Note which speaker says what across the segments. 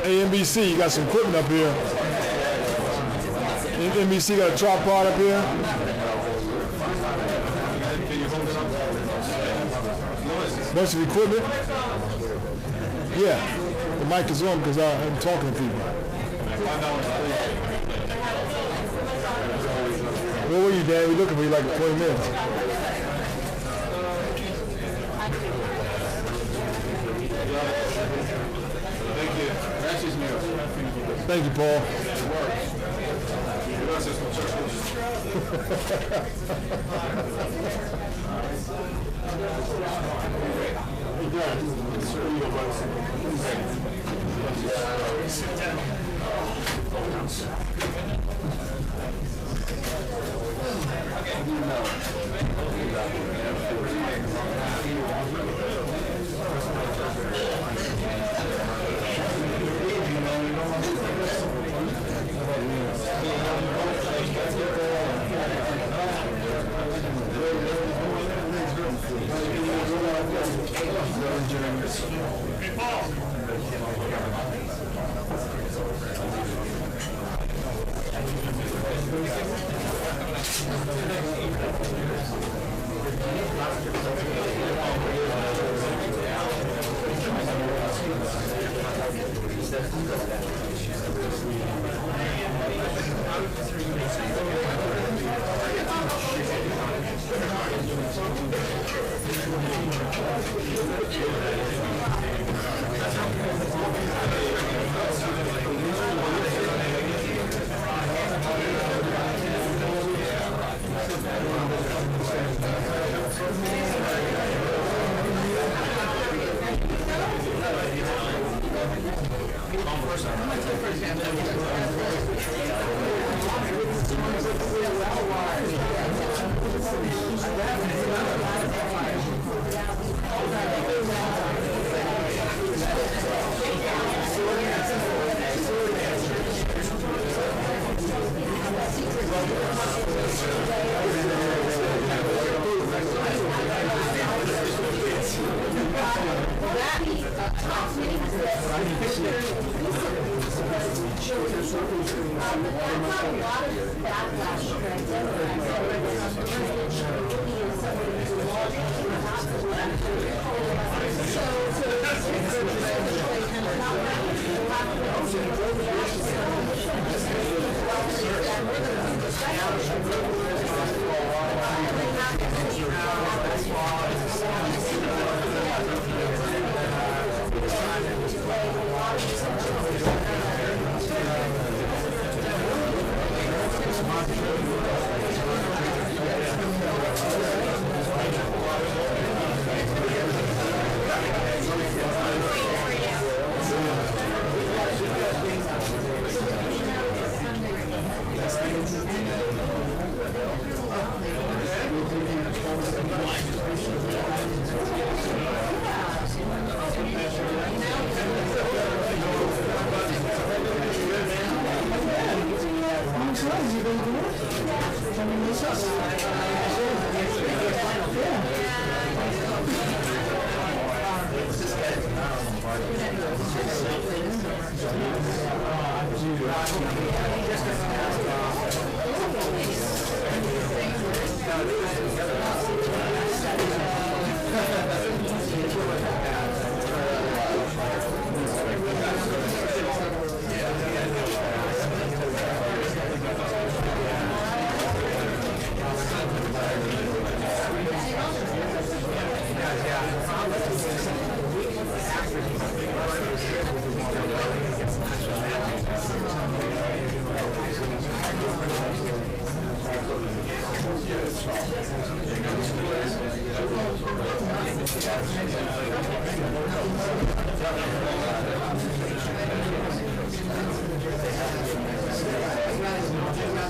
Speaker 1: NBC, you got some equipment up here. NBC got a tripod up here. Bunch of equipment. Yeah, the mic is on because I'm talking to people. Where were you, Dan? We're looking for you like 20 minutes. Thank you, Paul.
Speaker 2: Thank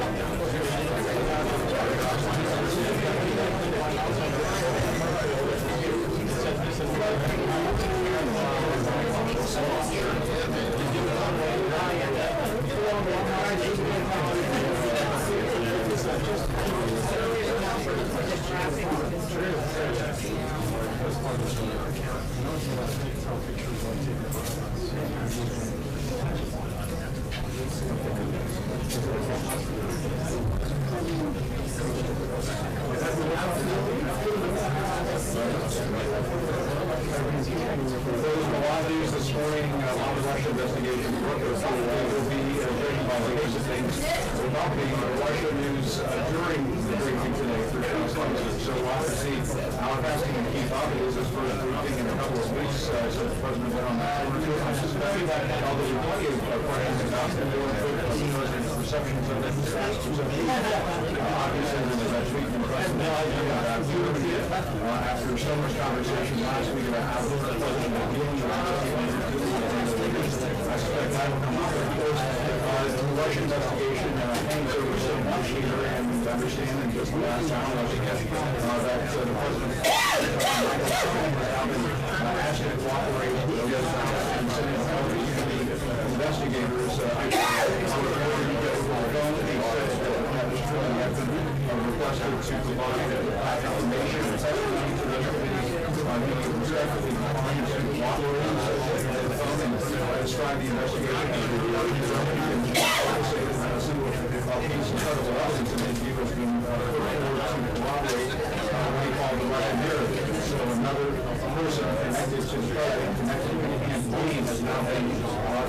Speaker 2: you. news this morning on the Russia investigation will be driven by the case of things developing Russia news during the briefing today for Sean Spicer. So we'll have to see how investing and keep up. It is his first briefing in a couple of weeks since the president went on that tour. I suspect that although there's plenty of questions about the perceptions of it, obviously there's that tweet from the president after so much conversation last week about how the president was dealing with I suspect that will come up. The Russian investigation hangs over so much here, and understanding just the last time that the president asked to cooperate with the investigators. Requested to provide information and testimony to the respectively declined to cooperate and describe the investigation as he's incredible evidence and interview has been put forward to corroborate what he called the Russian narrative. So another person connected to the president, connected to the campaign, has now been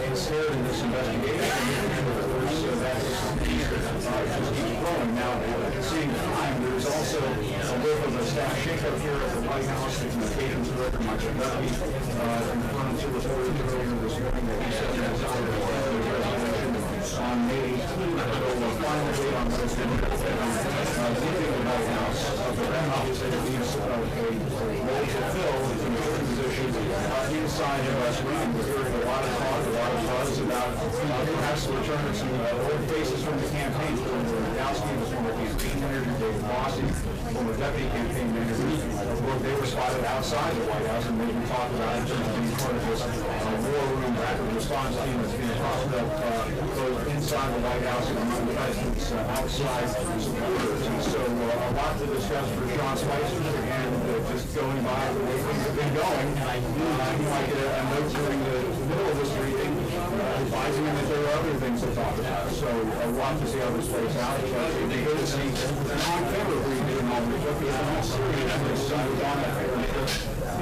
Speaker 2: inserted in this investigation. And of course, that is just keeps growing. Now, at the same time, there's also a bit of a staff shakeup here at the White House. The communications director, Michael Duffy, confirmed to reporters earlier this morning that he said he was on the resolution on May 18th. So final date on this leaving the White House. But then obviously it leaves a role to fill in important positions inside of us. We're hearing a lot of talk, a lot of buzz about perhaps the return of some old faces from the campaign. Former Radowski, the former campaign manager, David Bossie, former deputy campaign manager. They were spotted outside the White House and maybe talked about in terms of being part of this war room rapid response team that's being talked up both inside the White House and among the president's outside supporters. And so a lot to discuss for Sean Spicer, and just going by the way things have been going, you might get a note during the middle of this briefing advising him that there are other things to talk about. So a lot to see how this plays out. But it'd be good to see an on-camera briefing and all this. How serious I was on that for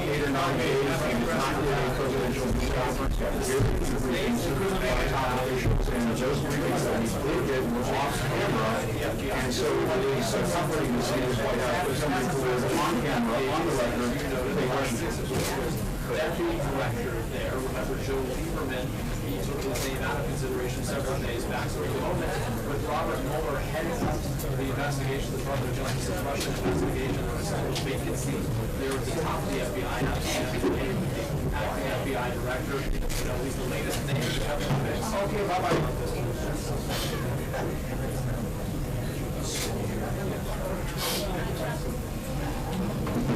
Speaker 2: 8 or 9 days, and it's not really a presidential news conference. Got very few briefings by top officials, and those briefings that we did get were off camera. And so it is comforting to see this White House put somebody forward on camera, on the record, that they questions.
Speaker 3: Deputy director there, remember Joe Lieberman, he took his name out of consideration several days back. So at the moment, with Robert Mueller heading up the investigation, the Department of Justice's Russian investigation, there was a vacancy there at the top of the FBI, now the acting FBI director. You know, he's the latest name to have been fixed. Okay, bye-bye.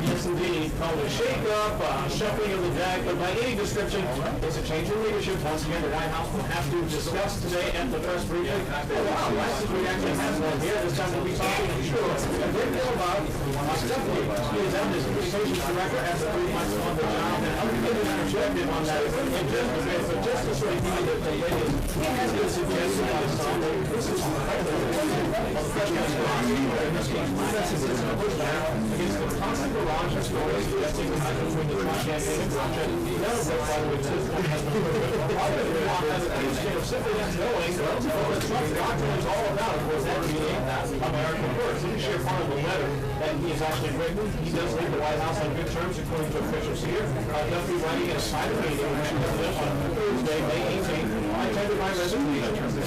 Speaker 4: Yes, indeed. Called a shake-up, shuffling of the deck, but by any description, it's a change in leadership. Once again, the White House will have to discuss today at the press briefing. Oh, wow, last week we actually had one here. This time we'll be talking, sure, a great deal about Stephanie. He is now the communications director at the 3 months on the job. And I'll give you an perspective on that in just a bit, but just to sort of give you the latest, he has been suggesting on this time that this is against the constant barrage of stories suggesting the battle between the Trump campaign and Russia. None of which, by the way, has been simply not knowing what the Trump doctrine is all about. Of course, that being American first. Let me share part of the letter that he has actually written. He does leave the White House on good terms, according to officials here. Duffy writing at a private meeting which he held on Thursday, May 18th. I attended my resignation as the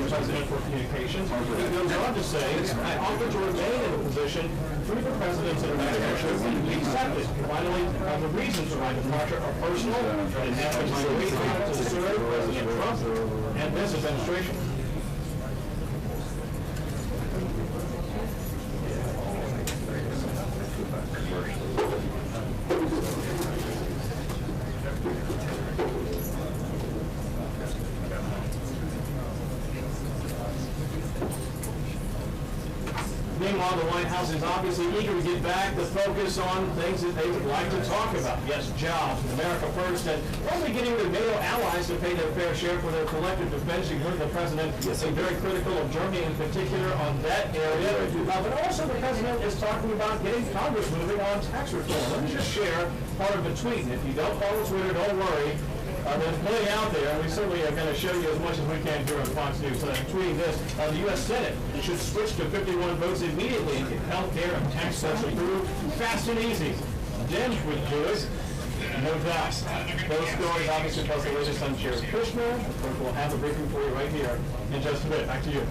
Speaker 4: President for Communications. He goes on to say, I offer to remain in the position through the President's administration and be accepted. Finally, the reasons for my departure are personal and have been my great honor to serve President Trump and this administration. came on, the White House is obviously eager to get back to focus on things that they would like to talk about. Yes, jobs, America first, and only getting their NATO allies to pay their fair share for their collective defense. You heard the president being very critical of Germany in particular on that area. But also the president is talking about getting Congress moving on tax reform. Let me just share part of the tweet. If you don't follow Twitter, don't worry. There's plenty out there, and we certainly are going to show you as much as we can here on Fox News. So I'm tweeting this. The U.S. Senate should switch to 51 votes immediately and get health care and tax cuts approved fast and easy. Dems would do it. No doubt. Those stories obviously plus the latest on Jared Kushner. Of course, we'll have a briefing for you right here in just a bit. Back to you.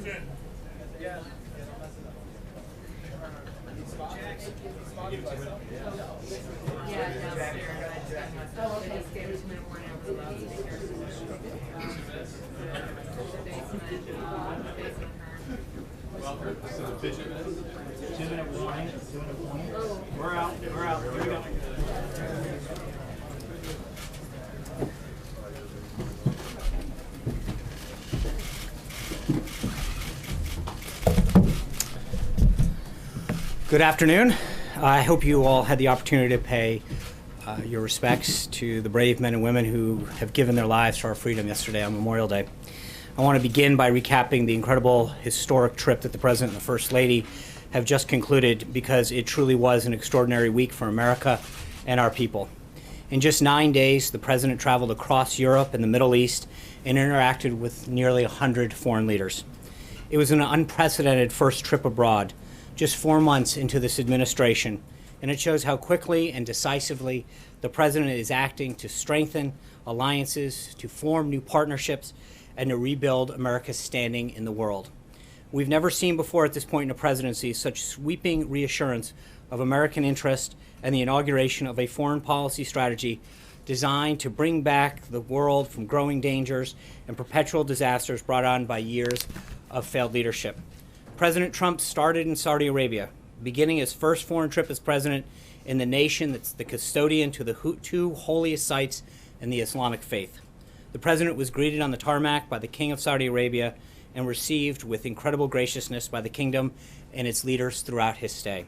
Speaker 4: We're out. Here we go.
Speaker 5: Good afternoon. I hope you all had the opportunity to pay your respects to the brave men and women who have given their lives for our freedom yesterday on Memorial Day. I want to begin by recapping the incredible historic trip that the President and the First Lady have just concluded, because it truly was an extraordinary week for America and our people. In just 9 days, the President traveled across Europe and the Middle East and interacted with nearly 100 foreign leaders. It was an unprecedented first trip abroad, just 4 months into this administration, and it shows how quickly and decisively the President is acting to strengthen alliances, to form new partnerships, and to rebuild America's standing in the world. We've never seen before at this point in a presidency such sweeping reassurance of American interest and the inauguration of a foreign policy strategy designed to bring back the world from growing dangers and perpetual disasters brought on by years of failed leadership. President Trump started in Saudi Arabia, beginning his first foreign trip as president in the nation that's the custodian to the two holiest sites in the Islamic faith. The president was greeted on the tarmac by the King of Saudi Arabia and received with incredible graciousness by the kingdom and its leaders throughout his stay.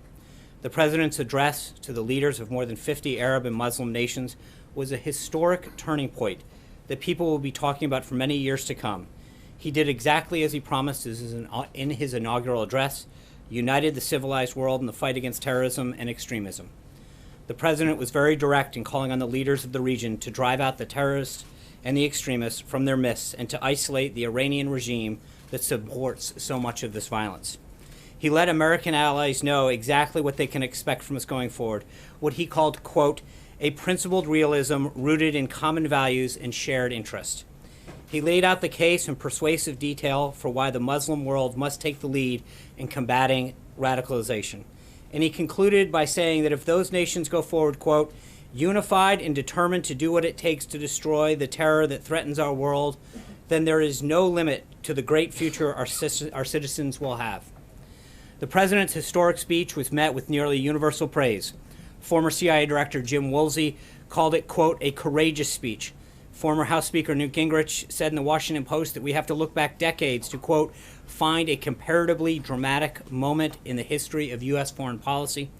Speaker 5: The president's address to the leaders of more than 50 Arab and Muslim nations was a historic turning point that people will be talking about for many years to come. He did exactly as he promised in his inaugural address, united the civilized world in the fight against terrorism and extremism. The president was very direct in calling on the leaders of the region to drive out the terrorists and the extremists from their midst and to isolate the Iranian regime that supports so much of this violence. He let American allies know exactly what they can expect from us going forward, what he called, quote, a principled realism rooted in common values and shared interest. He laid out the case in persuasive detail for why the Muslim world must take the lead in combating radicalization. And he concluded by saying that if those nations go forward, quote, unified and determined to do what it takes to destroy the terror that threatens our world, then there is no limit to the great future our citizens will have. The president's historic speech was met with nearly universal praise. Former CIA Director Jim Woolsey called it, quote, a courageous speech. Former House Speaker Newt Gingrich said in the Washington Post that we have to look back decades to, quote, find a comparatively dramatic moment in the history of U.S. foreign policy.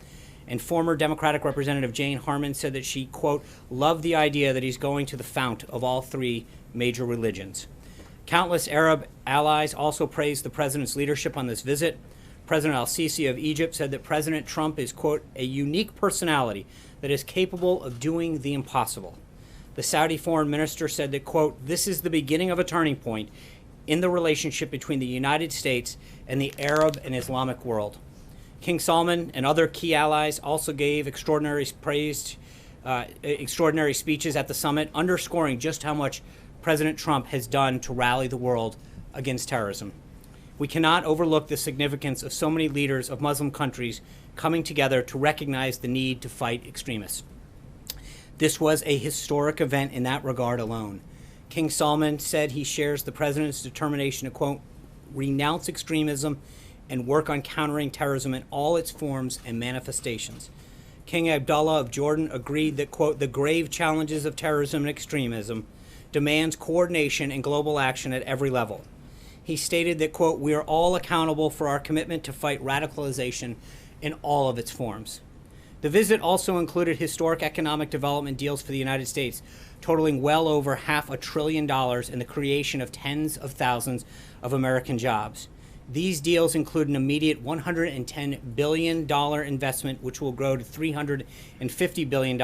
Speaker 5: And former Democratic Representative Jane Harman said that she, quote, loved the idea that he's going to the fount of all three major religions. Countless Arab allies also praised the president's leadership on this visit. President al-Sisi of Egypt said that President Trump is, quote, a unique personality that is capable of doing the impossible. The Saudi foreign minister said that, quote, this is the beginning of a turning point in the relationship between the United States and the Arab and Islamic world. King Salman and other key allies also gave extraordinary speeches at the summit, underscoring just how much President Trump has done to rally the world against terrorism. We cannot overlook the significance of so many leaders of Muslim countries coming together to recognize the need to fight extremists. This was a historic event in that regard alone. King Salman said he shares the president's determination to, quote, renounce extremism and work on countering terrorism in all its forms and manifestations. King Abdullah of Jordan agreed that, quote, the grave challenges of terrorism and extremism demands coordination and global action at every level. He stated that, quote, we are all accountable for our commitment to fight radicalization in all of its forms. The visit also included historic economic development deals for the United States, totaling well over $500 billion in the creation of tens of thousands of American jobs. These deals include an immediate $110 billion investment, which will grow to $350 billion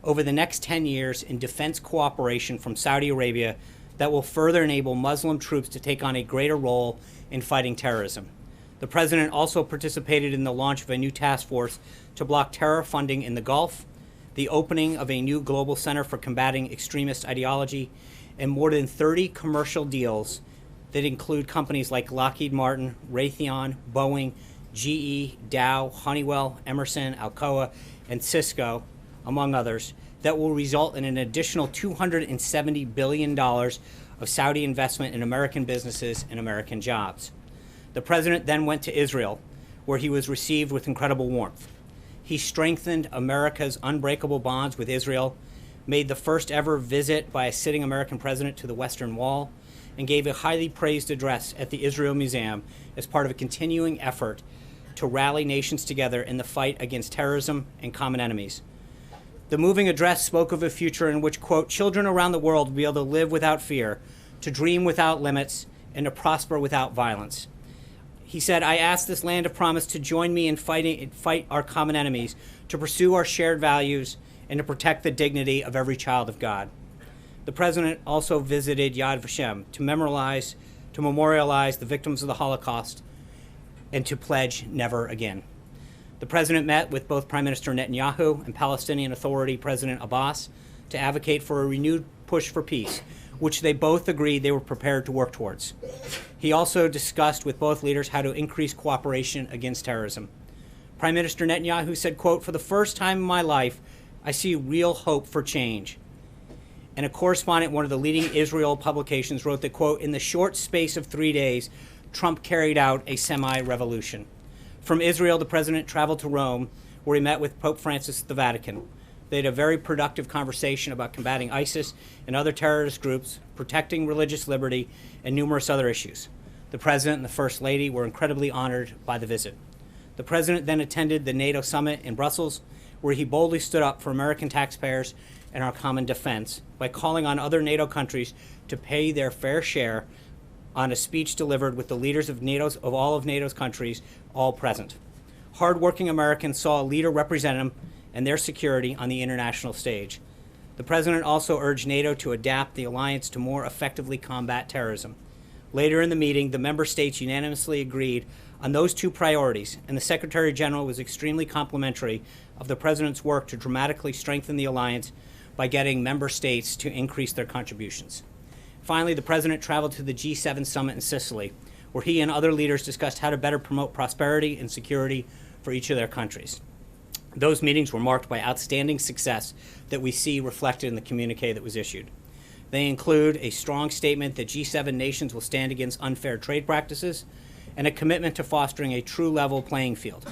Speaker 5: over the next 10 years in defense cooperation from Saudi Arabia that will further enable Muslim troops to take on a greater role in fighting terrorism. The president also participated in the launch of a new task force to block terror funding in the Gulf, the opening of a new global center for combating extremist ideology, and more than 30 commercial deals that include companies like Lockheed Martin, Raytheon, Boeing, GE, Dow, Honeywell, Emerson, Alcoa, and Cisco, among others, that will result in an additional $270 billion of Saudi investment in American businesses and American jobs. The president then went to Israel, where he was received with incredible warmth. He strengthened America's unbreakable bonds with Israel, made the first ever visit by a sitting American president to the Western Wall, and gave a highly praised address at the Israel Museum as part of a continuing effort to rally nations together in the fight against terrorism and common enemies. The moving address spoke of a future in which, quote, children around the world will be able to live without fear, to dream without limits, and to prosper without violence. He said, I ask this land of promise to join me in fight our common enemies, to pursue our shared values, and to protect the dignity of every child of God. The president also visited Yad Vashem to memorialize the victims of the Holocaust and to pledge never again. The president met with both Prime Minister Netanyahu and Palestinian Authority President Abbas to advocate for a renewed push for peace, which they both agreed they were prepared to work towards. He also discussed with both leaders how to increase cooperation against terrorism. Prime Minister Netanyahu said, quote, for the first time in my life, I see real hope for change. And a correspondent at one of the leading Israel publications wrote that, quote, in the short space of 3 days, Trump carried out a semi-revolution. From Israel, the president traveled to Rome, where he met with Pope Francis at the Vatican. They had a very productive conversation about combating ISIS and other terrorist groups, protecting religious liberty, and numerous other issues. The president and the First Lady were incredibly honored by the visit. The president then attended the NATO summit in Brussels, where he boldly stood up for American taxpayers and our common defense by calling on other NATO countries to pay their fair share on a speech delivered with the leaders of all of NATO's countries all present. Hardworking Americans saw a leader represent them and their security on the international stage. The president also urged NATO to adapt the alliance to more effectively combat terrorism. Later in the meeting, the member states unanimously agreed on those two priorities, and the Secretary General was extremely complimentary of the president's work to dramatically strengthen the alliance by getting member states to increase their contributions. Finally, the president traveled to the G7 summit in Sicily, where he and other leaders discussed how to better promote prosperity and security for each of their countries. Those meetings were marked by outstanding success that we see reflected in the communique that was issued. They include a strong statement that G7 nations will stand against unfair trade practices and a commitment to fostering a true level playing field.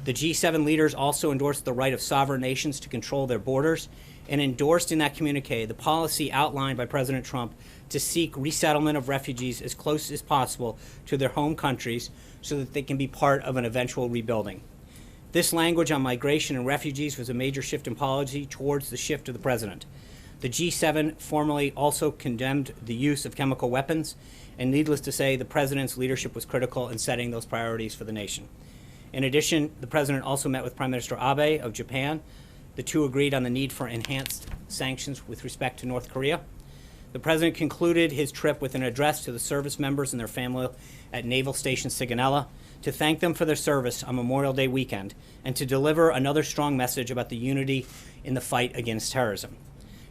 Speaker 5: The G7 leaders also endorsed the right of sovereign nations to control their borders and endorsed in that communique the policy outlined by President Trump to seek resettlement of refugees as close as possible to their home countries so that they can be part of an eventual rebuilding. This language on migration and refugees was a major shift in policy towards the shift of the president. The G7 formally also condemned the use of chemical weapons, and needless to say, the president's leadership was critical in setting those priorities for the nation. In addition, the president also met with Prime Minister Abe of Japan. The two agreed on the need for enhanced sanctions with respect to North Korea. The president concluded his trip with an address to the service members and their family at Naval Station Sigonella to thank them for their service on Memorial Day weekend and to deliver another strong message about the unity in the fight against terrorism.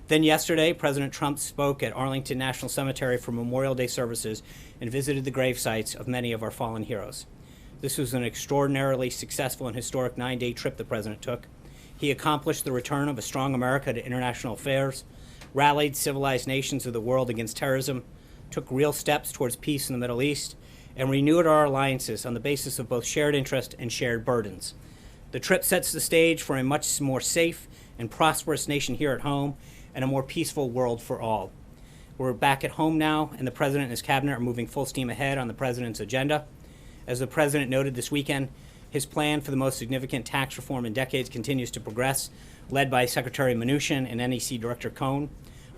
Speaker 5: Then yesterday, President Trump spoke at Arlington National Cemetery for Memorial Day services and visited the grave sites of many of our fallen heroes. This was an extraordinarily successful and historic 9-day trip the president took. He accomplished the return of a strong America to international affairs, rallied civilized nations of the world against terrorism, took real steps towards peace in the Middle East, and renewed our alliances on the basis of both shared interest and shared burdens. The trip sets the stage for a much more safe and prosperous nation here at home and a more peaceful world for all. We're back at home now, and the president and his cabinet are moving full steam ahead on the president's agenda. As the president noted this weekend, his plan for the most significant tax reform in decades continues to progress, led by Secretary Mnuchin and NEC Director Cohn.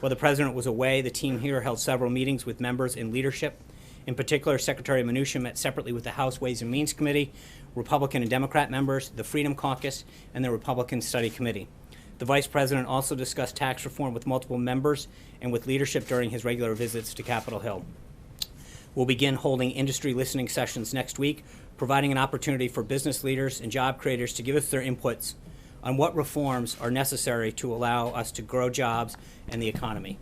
Speaker 5: While the president was away, the team here held several meetings with members in leadership. In particular, Secretary Mnuchin met separately with the House Ways and Means Committee, Republican and Democrat members, the Freedom Caucus, and the Republican Study Committee. The vice president also discussed tax reform with multiple members and with leadership during his regular visits to Capitol Hill. We'll begin holding industry listening sessions next week, providing an opportunity for business leaders and job creators to give us their inputs on what reforms are necessary to allow us to grow jobs and the economy.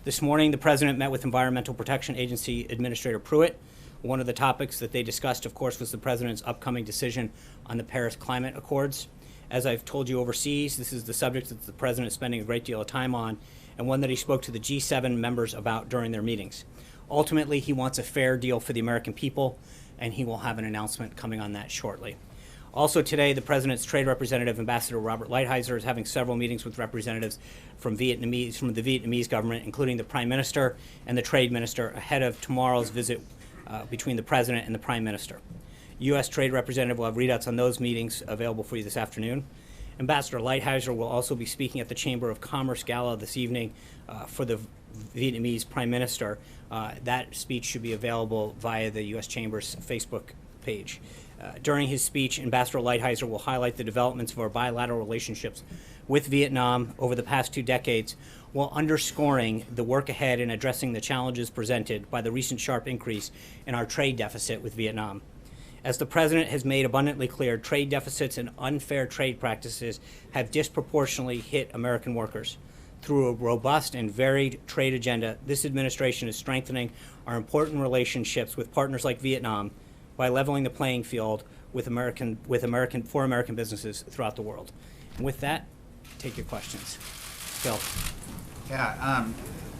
Speaker 5: This morning, the President met with Environmental Protection Agency Administrator Pruitt. One of the topics that they discussed, of course, was the President's upcoming decision on the Paris Climate Accords. As I've told you overseas, this is the subject that the President is spending a great deal of time on, and one that he spoke to the G7 members about during their meetings. Ultimately, he wants a fair deal for the American people, and he will have an announcement coming on that shortly. Also today, the President's trade representative, Ambassador Robert Lighthizer, is having several meetings with representatives from the Vietnamese government, including the Prime Minister and the Trade Minister, ahead of tomorrow's visit between the President and the Prime Minister. U.S. Trade Representative will have readouts on those meetings available for you this afternoon. Ambassador Lighthizer will also be speaking at the Chamber of Commerce Gala this evening for the Vietnamese Prime Minister. That speech should be available via the U.S. Chamber's Facebook page. During his speech, Ambassador Lighthizer will highlight the developments of our bilateral relationships with Vietnam over the past 2 decades, while underscoring the work ahead in addressing the challenges presented by the recent sharp increase in our trade deficit with Vietnam. As the President has made abundantly clear, trade deficits and unfair trade practices have disproportionately hit American workers. Through a robust and varied trade agenda, this administration is strengthening our important relationships with partners like Vietnam by leveling the playing field with American businesses throughout the world. And with that, take your questions. Bill.
Speaker 6: Yeah,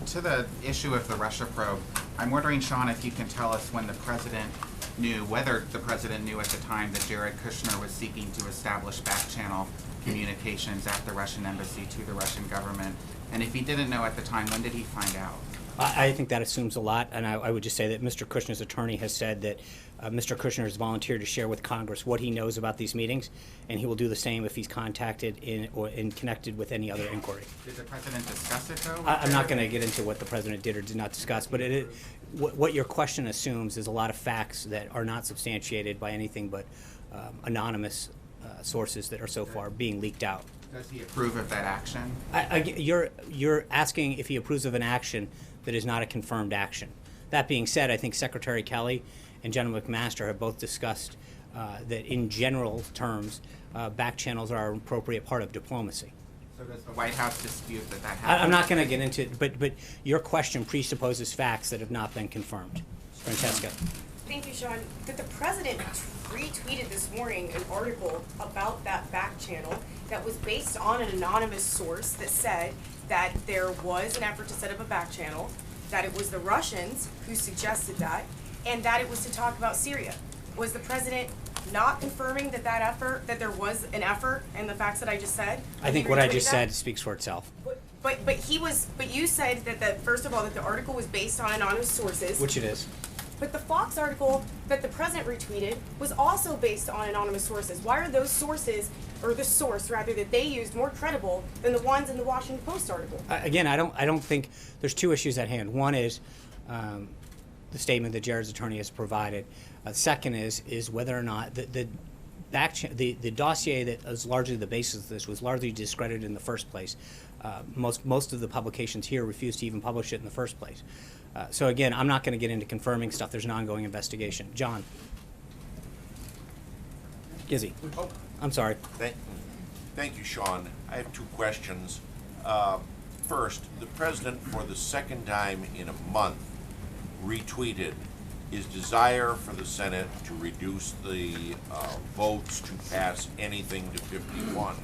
Speaker 6: to the issue of the Russia probe, I'm wondering, Sean, if you can tell us when the President knew, whether the President knew at the time that Jared Kushner was seeking to establish back-channel communications at the Russian embassy to the Russian government. And if he didn't know at the time, when did he find out?
Speaker 5: I think that assumes a lot, and I would just say that Mr. Kushner's attorney has said that Mr. Kushner has volunteered to share with Congress what he knows about these meetings, and he will do the same if he's contacted or connected with any other inquiry.
Speaker 6: Did the President discuss it, though?
Speaker 5: I'm not going to get into what the President did or did not discuss, but what your question assumes is a lot of facts that are not substantiated by anything but anonymous sources that are so far being leaked out.
Speaker 6: Does he approve of that action?
Speaker 5: You're asking if he approves of an action that is not a confirmed action. That being said, I think Secretary Kelly and General McMaster have both discussed that in general terms, back channels are an appropriate part of diplomacy.
Speaker 6: So does the White House dispute that happened?
Speaker 5: I'm not going to get into it, but your question presupposes facts that have not been confirmed. Francesca.
Speaker 7: Thank you, Sean. That the President retweeted this morning an article about that back channel that was based on an anonymous source that said that there was an effort to set up a back channel, that it was the Russians who suggested that, and that it was to talk about Syria. Was the President not confirming that there was an effort and the facts that I just said?
Speaker 5: I think what I just said speaks for itself.
Speaker 7: But you said that first of all that the article was based on anonymous sources.
Speaker 5: Which it is.
Speaker 7: But the Fox article that the President retweeted was also based on anonymous sources. Why are those sources, or the source rather, that they used more credible than the ones in the Washington Post article?
Speaker 5: Again, I don't think there's 2 issues at hand. One is the statement that Jared's attorney has provided. Second is whether or not the dossier that is largely the basis of this was largely discredited in the first place. Most of the publications here refused to even publish it in the first place. So again, I'm not going to get into confirming stuff. There's an ongoing investigation. John. Gizzy.
Speaker 8: Oh.
Speaker 5: I'm sorry.
Speaker 8: Thank you, Sean. I have 2 questions. First, the President, for the second time in a month, retweeted his desire for the Senate to reduce the votes to pass anything to 51,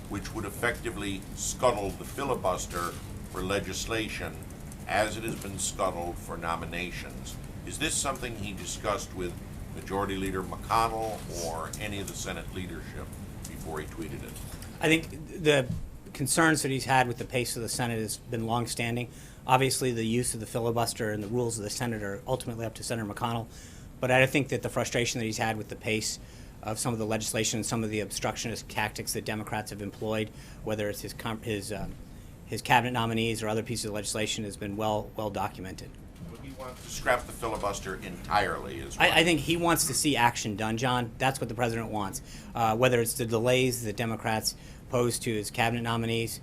Speaker 8: which would effectively scuttle the filibuster for legislation as it has been scuttled for nominations. Is this something he discussed with Majority Leader McConnell or any of the Senate leadership before he tweeted it?
Speaker 5: I think the concerns that he's had with the pace of the Senate has been longstanding. Obviously, the use of the filibuster and the rules of the Senate are ultimately up to Senator McConnell. But I think that the frustration that he's had with the pace of some of the legislation and some of the obstructionist tactics that Democrats have employed, whether it's his cabinet nominees or other pieces of legislation, has been well documented.
Speaker 8: Would he want to scrap the filibuster entirely as well?
Speaker 5: I think he wants to see action done, John. That's what the President wants. Whether it's the delays that Democrats pose to his cabinet nominees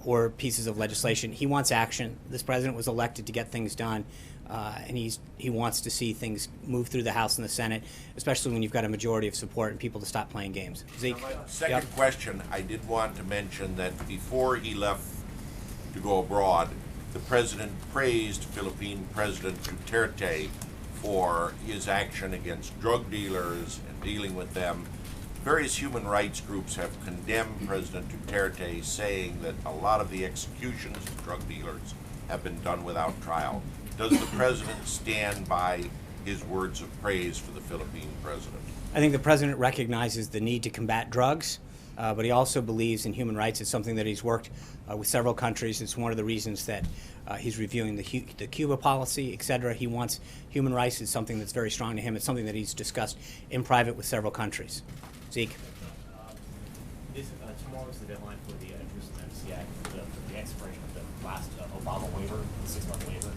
Speaker 5: or pieces of legislation, he wants action. This President was elected to get things done, and he wants to see things move through the House and the Senate, especially when you've got a majority of support and people to stop playing games. Zeke?
Speaker 8: Second question, I did want to mention that before he left to go abroad, the president praised Philippine President Duterte for his action against drug dealers and dealing with them. Various human rights groups have condemned President Duterte, saying that a lot of the executions of drug dealers have been done without trial. Does the president stand by his words of praise for the Philippine president?
Speaker 5: I think the president recognizes the need to combat drugs, but he also believes in human rights. It's something that he's worked with several countries. It's one of the reasons that he's reviewing the Cuba policy, et cetera. He wants human rights. It's something that's very strong to him. It's something that he's discussed in private with several countries. Zeke.
Speaker 9: Tomorrow is the deadline for the Jerusalem Embassy Act, for the expiration of the last Obama waiver, the 6-month waiver.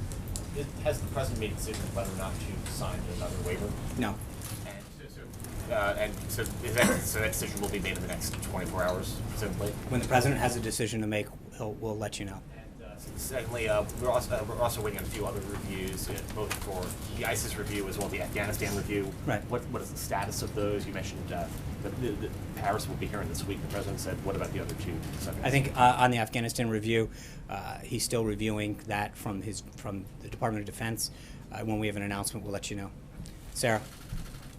Speaker 9: Has the president made a decision whether or not to sign another waiver?
Speaker 5: No.
Speaker 9: And so that decision will be made in the next 24 hours, presumably?
Speaker 5: When the president has a decision to make, we'll let you know.
Speaker 9: Secondly, we're also waiting on a few other reviews, both for the ISIS review as well as the Afghanistan review.
Speaker 5: Right.
Speaker 9: What is the status of those? You mentioned that Paris will be hearing this week. The president said, what about the other two subjects?
Speaker 5: I think on the Afghanistan review, he's still reviewing that from the Department of Defense. When we have an announcement, we'll let you know. Sarah.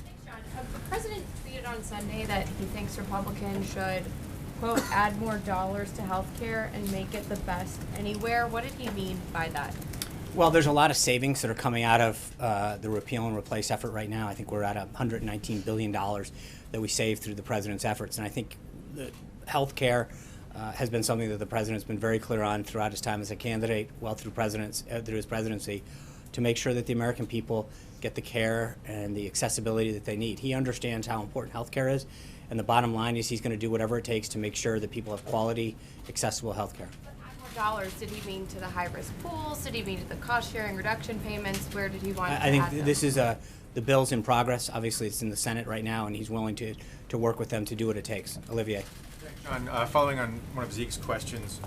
Speaker 10: Thanks, John. The president tweeted on Sunday that he thinks Republicans should, quote, add more dollars to health care and make it the best anywhere. What did he mean by that?
Speaker 5: Well, there's a lot of savings that are coming out of the repeal and replace effort right now. I think we're at $119 billion that we saved through the president's efforts. And I think health care has been something that the president's been very clear on throughout his time as a candidate, well through his presidency, to make sure that the American people get the care and the accessibility that they need. He understands how important health care is. And the bottom line is he's going to do whatever it takes to make sure that people have quality, accessible health care.
Speaker 10: But add more dollars, did he mean to the high-risk pools? Did he mean to the cost-sharing reduction payments? Where did he want to add them?
Speaker 5: I think this is the bill's in progress. Obviously, it's in the Senate right now, and he's willing to work with them to do what it takes. Olivier.
Speaker 11: Thanks, John. Following on one of Zeke's questions,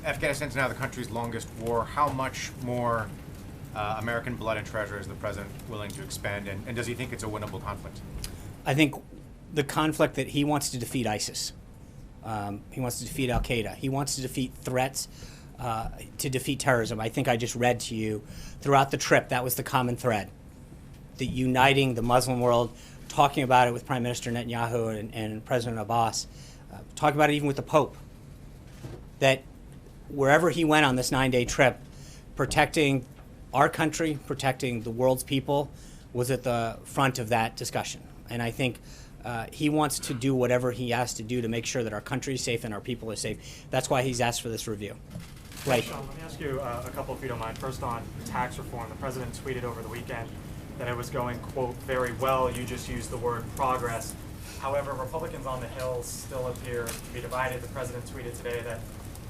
Speaker 11: Afghanistan's now the country's longest war. How much more American blood and treasure is the president willing to expend, and does he think it's a winnable conflict?
Speaker 5: I think the conflict that he wants to defeat ISIS. He wants to defeat al-Qaeda. He wants to defeat threats, to defeat terrorism. I think I just read to you throughout the trip, that was the common thread. The uniting the Muslim world, talking about it with Prime Minister Netanyahu and President Abbas, talking about it even with the Pope, that wherever he went on this 9-day trip, protecting our country, protecting the world's people, was at the front of that discussion. And I think he wants to do whatever he has to do to make sure that our country is safe and our people are safe. That's why he's asked for this review. Right.
Speaker 12: Sean, let me ask you a couple, if you don't mind. First, on tax reform. The president tweeted over the weekend that it was going, quote, very well. You just used the word progress. However, Republicans on the Hill still appear to be divided. The president tweeted today that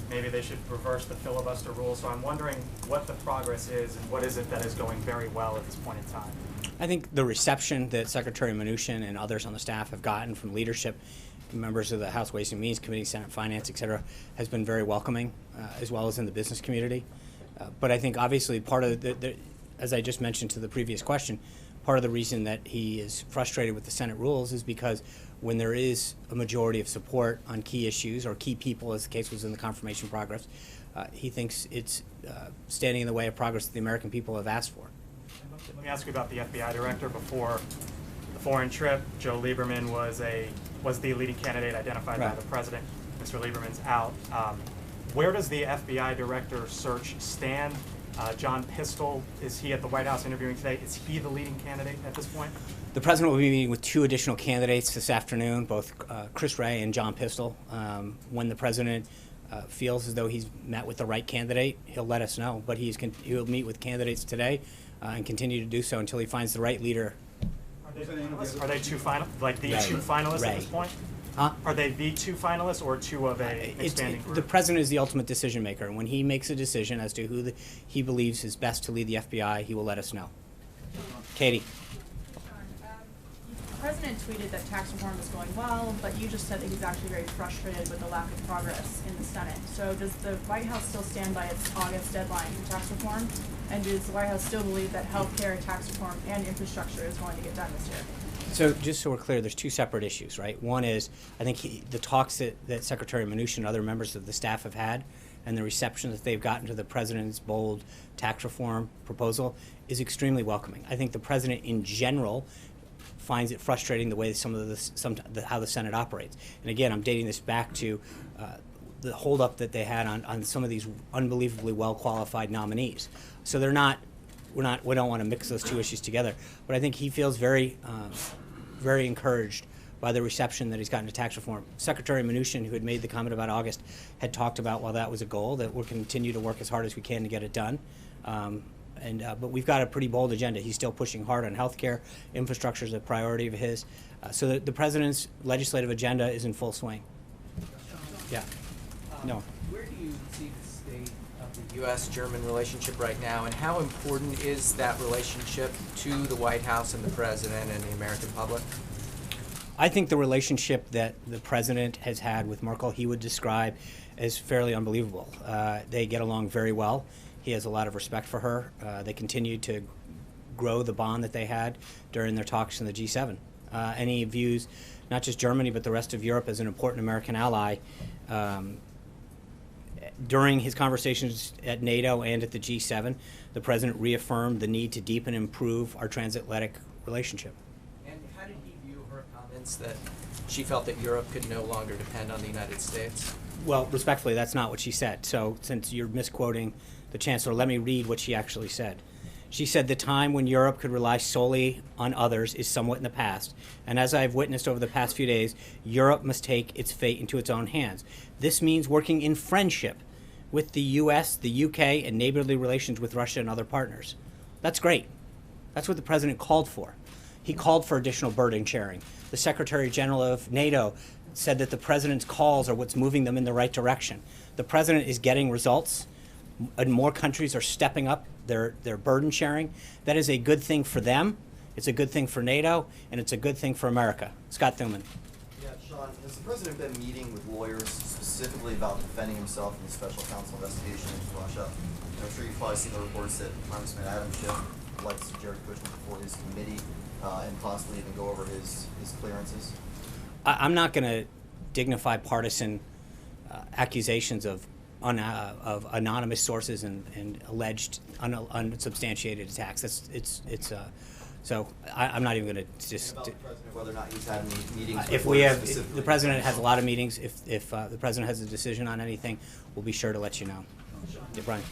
Speaker 12: maybe they should reverse the filibuster rule. So I'm wondering what the progress is and what is it that is going very well at this point in time?
Speaker 5: I think the reception that Secretary Mnuchin and others on the staff have gotten from leadership, members of the House Ways and Means Committee, Senate Finance, et cetera, has been very welcoming, as well as in the business community. But I think obviously part of as I just mentioned to the previous question, part of the reason that he is frustrated with the Senate rules is because when there is a majority of support on key issues or key people, as the case was in the confirmation progress, he thinks it's standing in the way of progress that the American people have asked for.
Speaker 12: Let me ask you about the FBI director. Before the foreign trip, Joe Lieberman was the leading candidate identified by the president. Mr. Lieberman's out. Where does the FBI director search stand? John Pistole, is he at the White House interviewing today? Is he the leading candidate at this point?
Speaker 5: The president will be meeting with 2 additional candidates this afternoon, both Chris Wray and John Pistole. When the president feels as though he's met with the right candidate, he'll let us know. But he'll meet with candidates today and continue to do so until he finds the right leader.
Speaker 12: Are they two finalists at this point?
Speaker 5: Huh?
Speaker 12: Are they the 2 finalists or 2 of a expanding group?
Speaker 5: The president is the ultimate decision maker, and when he makes a decision as to who he believes is best to lead the FBI, he will let us know. Katie.
Speaker 13: The president tweeted that tax reform is going well, but you just said that he's actually very frustrated with the lack of progress in the Senate. So does the White House still stand by its August deadline for tax reform? And does the White House still believe that health care, tax reform, and infrastructure is going to get done this year?
Speaker 5: So just so we're clear, there's 2 separate issues, right? One is, I think the talks that Secretary Mnuchin and other members of the staff have had and the reception that they've gotten to the president's bold tax reform proposal is extremely welcoming. I think the president in general finds it frustrating the way how the Senate operates. And again, I'm dating this back to the holdup that they had on some of these unbelievably well-qualified nominees. So we don't want to mix those two issues together. But I think he feels very encouraged by the reception that he's gotten to tax reform. Secretary Mnuchin, who had made the comment about August, had talked about, while that was a goal, that we'll continue to work as hard as we can to get it done. But we've got a pretty bold agenda. He's still pushing hard on health care. Infrastructure is a priority of his. So the president's legislative agenda is in full swing. Yeah. No.
Speaker 14: Where do you see the state of the U.S.-German relationship right now, and how important is that relationship to the White House and the president and the American public?
Speaker 5: I think the relationship that the president has had with Merkel, he would describe as fairly unbelievable. They get along very well. He has a lot of respect for her. They continue to grow the bond that they had during their talks in the G7. And he views not just Germany, but the rest of Europe as an important American ally. During his conversations at NATO and at the G7, the president reaffirmed the need to deepen and improve our transatlantic relationship.
Speaker 14: And how did he view her comments that she felt that Europe could no longer depend on the United States?
Speaker 5: Well, respectfully, that's not what she said. So since you're misquoting the chancellor, let me read what she actually said. She said, "The time when Europe could rely solely on others is somewhat in the past. And as I've witnessed over the past few days, Europe must take its fate into its own hands. This means working in friendship with the U.S., the U.K., and neighborly relations with Russia and other partners." That's great. That's what the president called for. He called for additional burden sharing. The Secretary General of NATO said that the president's calls are what's moving them in the right direction. The president is getting results, and more countries are stepping up their burden sharing. That is a good thing for them, it's a good thing for NATO, and it's a good thing for America. Scott Thunman.
Speaker 15: Yeah, Sean, has the president been meeting with lawyers specifically about defending himself in the special counsel investigation into Russia? I'm sure you've probably seen the reports that Congressman Adam Schiff would like to see Jared Kushner before his committee and possibly even go over his clearances. I'm
Speaker 5: not going to dignify partisan accusations of anonymous sources and alleged unsubstantiated attacks. So I'm not even going to just.
Speaker 15: About the president, whether or not he's had any meetings.
Speaker 5: If we have, if the president has a lot of meetings. If the president has a decision on anything, we'll be sure to let you know. Yeah, Brian.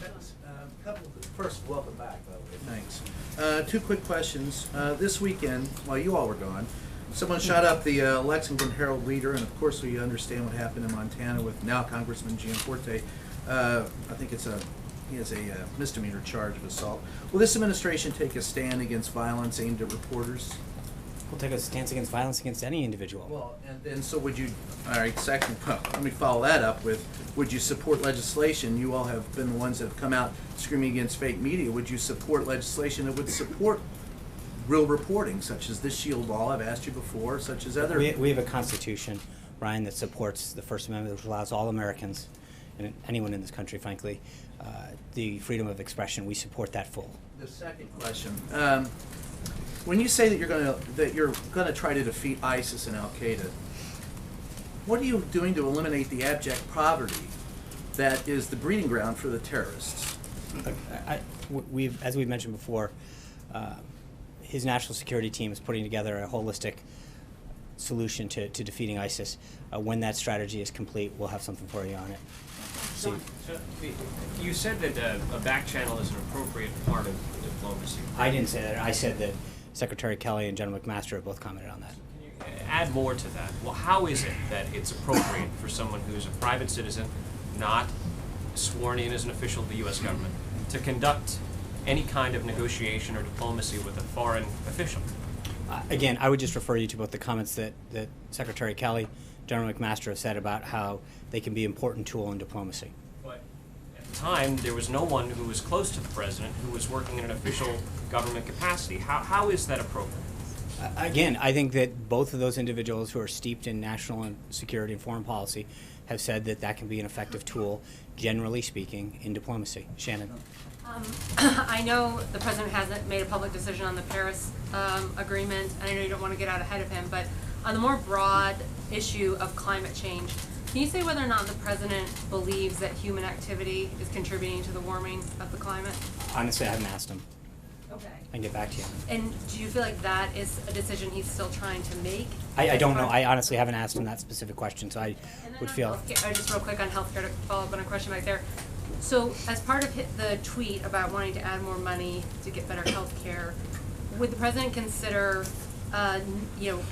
Speaker 16: First, welcome back, by the way. Thanks. Two quick questions. This weekend, while you all were gone, someone shot up the Lexington Herald-Leader, and of course we understand what happened in Montana with now Congressman Gianforte. I think he has a misdemeanor charge of assault. Will this administration take a stand against violence aimed at reporters?
Speaker 5: We'll take a stance against violence against any individual.
Speaker 16: Well, and so would you, all right, second, let me follow that up with, would you support legislation? You all have been the ones that have come out screaming against fake media. Would you support legislation that would support real reporting, such as this SHIELD law I've asked you before, such as other?
Speaker 5: We have a constitution, Brian, that supports the First Amendment, which allows all Americans, and anyone in this country, frankly, the freedom of expression. We support that full.
Speaker 16: The second question. When you say that you're gonna try to defeat ISIS and Al Qaeda, what are you doing to eliminate the abject poverty that is the breeding ground for the terrorists?
Speaker 5: As we've mentioned before, his national security team is putting together a holistic solution to defeating ISIS. When that strategy is complete, we'll have something for you on it.
Speaker 17: So you said that a back channel is an appropriate part of diplomacy.
Speaker 5: I didn't say that. I said that Secretary Kelly and General McMaster have both commented on that.
Speaker 17: Can you add more to that? Well, how is it that it's appropriate for someone who's a private citizen, not sworn in as an official of the U.S. government, to conduct any kind of negotiation or diplomacy with a foreign official?
Speaker 5: Again, I would just refer you to both the comments that Secretary Kelly, General McMaster have said about how they can be an important tool in diplomacy.
Speaker 17: But at the time, there was no one who was close to the president who was working in an official government capacity. How is that appropriate?
Speaker 5: Again, I think that both of those individuals who are steeped in national and security and foreign policy have said that that can be an effective tool, generally speaking, in diplomacy. Shannon.
Speaker 18: I know the president hasn't made a public decision on the Paris Agreement, and I know you don't want to get out ahead of him, but on the more broad issue of climate change, Can you say whether or not the president believes that human activity is contributing to the warming of the climate?
Speaker 5: Honestly, I haven't asked him.
Speaker 18: Okay.
Speaker 5: I can get back to you.
Speaker 18: And do you feel like that is a decision he's still trying to make?
Speaker 5: I don't know. I honestly haven't asked him that specific question, so I would feel.
Speaker 18: Just real quick on healthcare to follow up on a question back there. So as part of the tweet about wanting to add more money to get better healthcare, would the president consider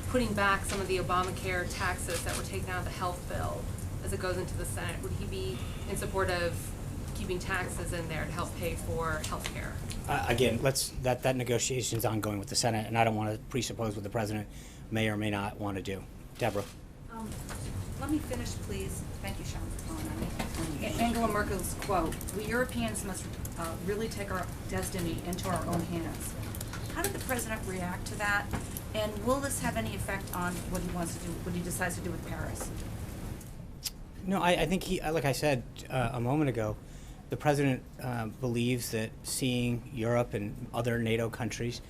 Speaker 18: putting back some of the Obamacare taxes that were taken out of the health bill as it goes into the Senate? Would he be in support of keeping taxes in there to help pay for health care?
Speaker 5: Again, that negotiation is ongoing with the Senate, and I don't want to presuppose what the president may or may not want to do. Deborah.
Speaker 19: Let me finish, please. Thank you, Sean, for calling on me. Angela Merkel's quote, "We Europeans must really take our destiny into our own hands." How did the president react to that? And will this have any effect on what he wants to do, what he decides to do with Paris?
Speaker 5: No, I think he, like I said a moment ago, the president believes that seeing Europe and other NATO countries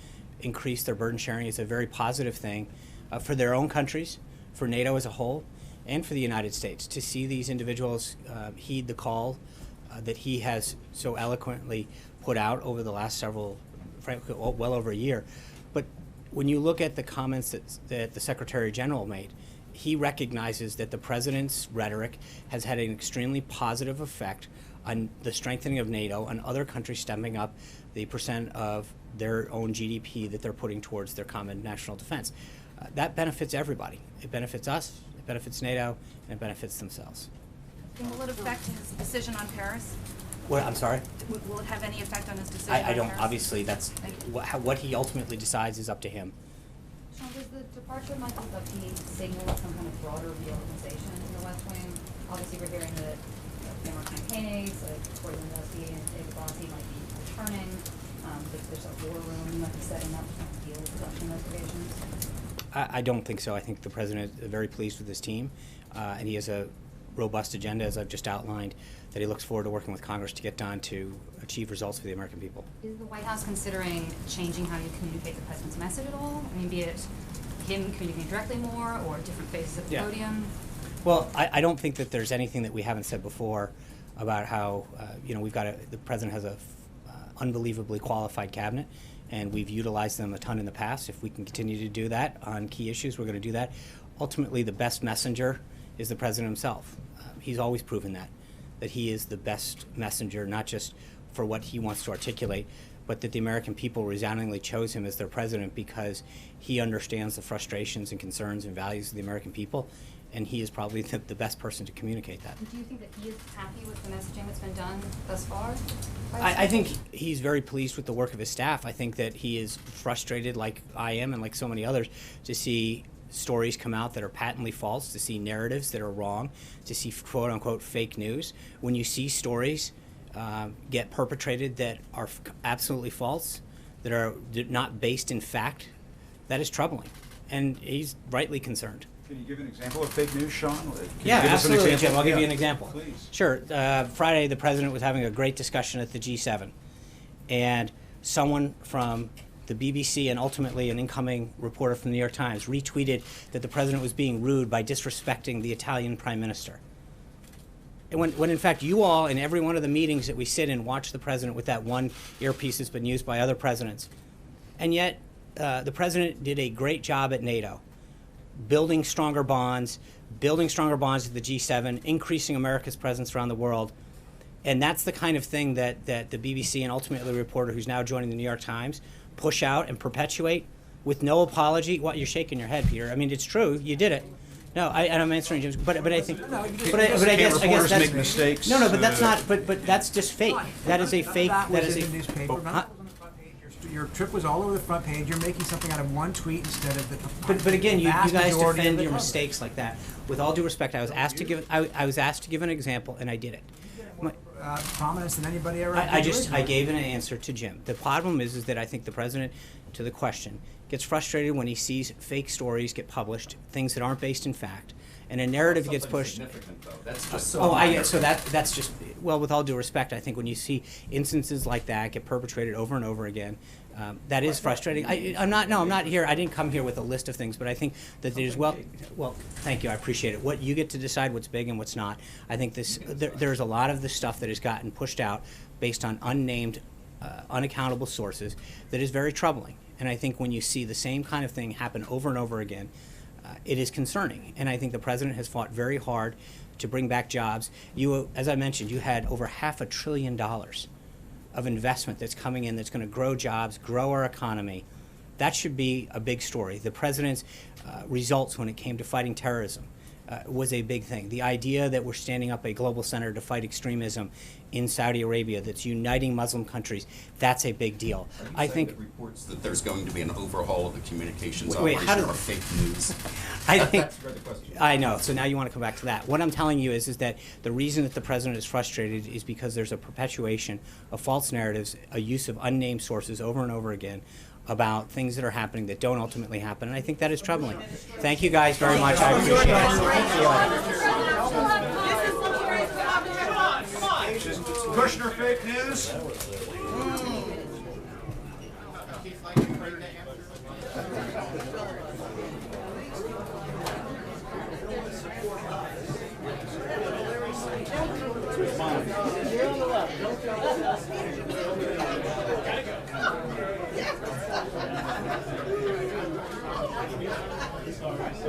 Speaker 5: increase their burden sharing is a very positive thing for their own countries, for NATO as a whole, and for the United States. To see these individuals heed the call that he has so eloquently put out over the last frankly, well over a year. But when you look at the comments that the Secretary General made, he recognizes that the president's rhetoric has had an extremely positive effect on the strengthening of NATO and other countries stepping up the percent of their own GDP that they're putting towards their common national defense. That benefits everybody. It benefits us, it benefits NATO, and it benefits themselves.
Speaker 19: And will it affect his decision on Paris?
Speaker 5: What, I'm sorry?
Speaker 19: Will it have any effect on his decision
Speaker 5: I
Speaker 19: on
Speaker 5: don't,
Speaker 19: Paris?
Speaker 5: obviously, that's, what he ultimately decides is up to him.
Speaker 20: Sean, does the departure of Michael Duffy signal some kind of broader reorganization in the West Wing? Obviously, we're hearing that former campaign aides like Corey Lewandowski and David Bossie might be returning. There's a war room that is setting up to deal with Russian investigations.
Speaker 5: I don't think so. I think the president is very pleased with his team, and he has a robust agenda, as I've just outlined, that he looks forward to working with Congress to get done to achieve results for the American people.
Speaker 20: Is the White House considering changing how you communicate the president's message at all? I mean, be it him communicating directly more or different faces at the podium?
Speaker 5: Well, I don't think that there's anything that we haven't said before about how, the president has a unbelievably qualified cabinet, and we've utilized them a ton in the past. If we can continue to do that on key issues, we're going to do that. Ultimately, the best messenger is the president himself. He's always proven that he is the best messenger, not just for what he wants to articulate, but that the American people resoundingly chose him as their president because he understands the frustrations and concerns and values of the American people, and he is probably the best person to communicate that.
Speaker 20: Do you think that he is happy with the messaging that's been done thus far?
Speaker 5: I think he's very pleased with the work of his staff. I think that he is frustrated, like I am and like so many others, to see stories come out that are patently false, to see narratives that are wrong, to see quote-unquote fake news. When you see stories get perpetrated that are absolutely false, that are not based in fact, that is troubling, and he's rightly concerned.
Speaker 2: Can you give an example of fake news, Sean?
Speaker 5: Yeah, absolutely, Jim. I'll give you an example.
Speaker 2: Please.
Speaker 5: Sure. Friday, the president was having a great discussion at the G7, and someone from the BBC and ultimately an incoming reporter from the New York Times retweeted that the president was being rude by disrespecting the Italian prime minister. And when in fact you all in every one of the meetings that we sit in watch the president with that one earpiece that's been used by other presidents. And yet the president did a great job at NATO, building stronger bonds at the G7, increasing America's presence around the world. And that's the kind of thing that the BBC and ultimately the reporter who's now joining the New York Times push out and perpetuate with no apology. What, you're shaking your head, Peter. I mean, it's true. You did it. No, and I'm answering Jim's, but I think, but I guess that's,
Speaker 2: make mistakes.
Speaker 5: No, but that's not, but that's just fake. That is a fake, that is a.
Speaker 21: Your trip was all over the front page. You're making something out of one tweet instead of the.
Speaker 5: But again, you guys defend your
Speaker 21: cover.
Speaker 5: mistakes like that. With all due respect, I was asked to give an example, and I did it.
Speaker 21: Prominence than anybody ever.
Speaker 5: I gave an answer to Jim. The problem is that I think the president, to the question, gets frustrated when he sees fake stories get published, things that aren't based in fact, and a narrative gets pushed.
Speaker 1: Significant, though. That's just
Speaker 5: So that's just, well, with all due respect, I think when you see instances like that get perpetrated over and over again, that is frustrating. I'm not here, I didn't come here with a list of things, but I think that there's, well, thank you, I appreciate it. What you get to decide what's big and what's not. I think there's a lot of the stuff that has gotten pushed out based on unnamed, unaccountable sources that is very troubling. And I think when you see the same kind of thing happen over and over again, it is concerning. And I think the president has fought very hard to bring back jobs. You, as I mentioned, you had over $500 billion of investment that's coming in that's going to grow jobs, grow our economy. That should be a big story. The president's results when it came to fighting terrorism was a big thing. The idea that we're standing up a global center to fight extremism in Saudi Arabia that's uniting Muslim countries, that's a big deal.
Speaker 1: I think that reports that there's going to be an overhaul of the communications operation are fake news.
Speaker 5: I think
Speaker 1: That's the question.
Speaker 5: I know. So now you want to come back to that. What I'm telling you is that the reason that the president is frustrated is because there's a perpetuation of false narratives, a use of unnamed sources over and over again about things that are happening that don't ultimately happen, and I think that is troubling. Thank you guys very much. I appreciate it.
Speaker 2: Kushner fake news?